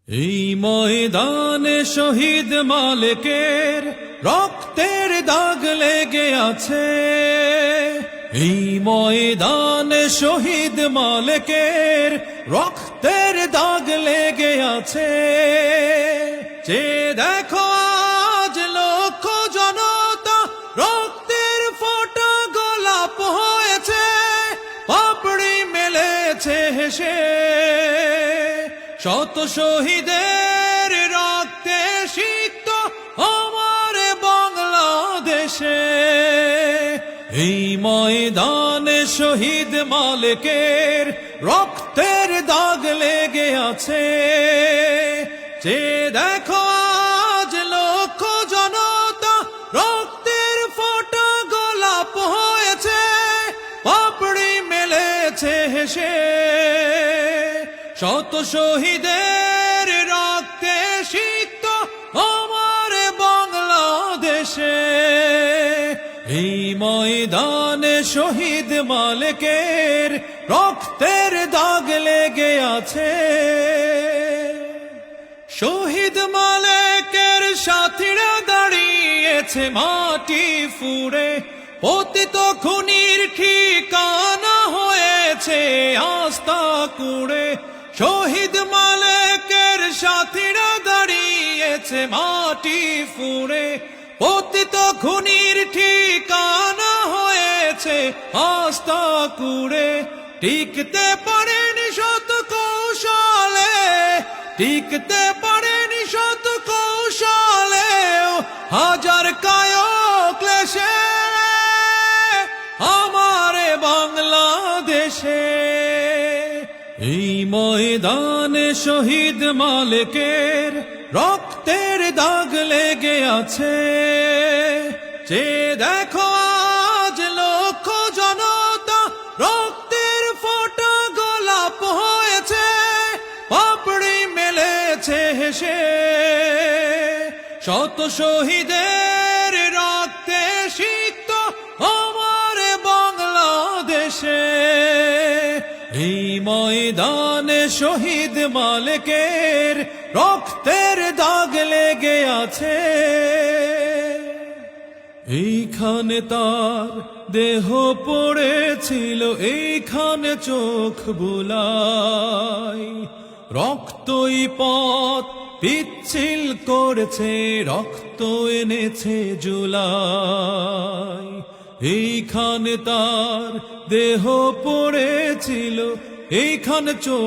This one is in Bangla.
এই ময়দানে শহীদ মালেকের রক্তের দাগ লেগে আছে। এই ময়দানে শহীদ মালেকের রক্তের দাগ লেগে আছে। যে দেখো আজ লক্ষ জনতা রক্তের ফোঁটা গোলাপ হয়েছে, পাপড়ি মেলেছে হেসে। শত শহীদের রক্তে সিক্ত আমার বাংলাদেশে। এই ময়দানে শহীদ মালেকের রক্তের দাগ লেগে আছে। যে দেখো আজ লক্ষ জনতা রক্তের ফোঁটা গোলাপ হয়েছে, পাপড়ি মেলেছে হেসে। শত শহীদের রক্তে সিক্ত আমার বাংলাদেশে। এই ময়দানে শহীদ মালেকের রক্তের দাগ লেগে আছে। শহীদ মালেকের সাথীরা দাঁড়িয়েছে মাটি ফুঁড়ে, পতিত খুনির ঠিকানা হয়েছে আস্থা কুড়ে। শহীদ মালেকের সাথীরা দাঁড়িয়েছে মাটি ফুঁড়ে, পতিত খুনির ঠিকানা হয়েছে আস্থা কুড়ে। টিকতে পারেনি শত কৌশলে, টিকতে পারেনি শত কৌশলে, হাজার কায়ক ক্লেশে আমার বাংলাদেশে। এই ময়দানে শহীদ মালেকের রক্তের দাগ লেগে আছে। যে দেখো আজ লক্ষ জনতা রক্তের ফোঁটা গোলাপ হয়েছে, পাপড়ি মেলেছে হেসে। শত শহীদের রক্তে সিক্ত আমার বাংলাদেশে। এই ময়দানে শহীদ মালেকের রক্তের দাগ লেগে আছে। এইখানে তার দেহ পড়েছিল, এইখানে চোখ বুলাই। রক্তই পথ পিচ্ছিল করেছে, রক্ত এনেছে জুলাই। এইখানে তার দেহ পড়েছিল, এইখানে চোখ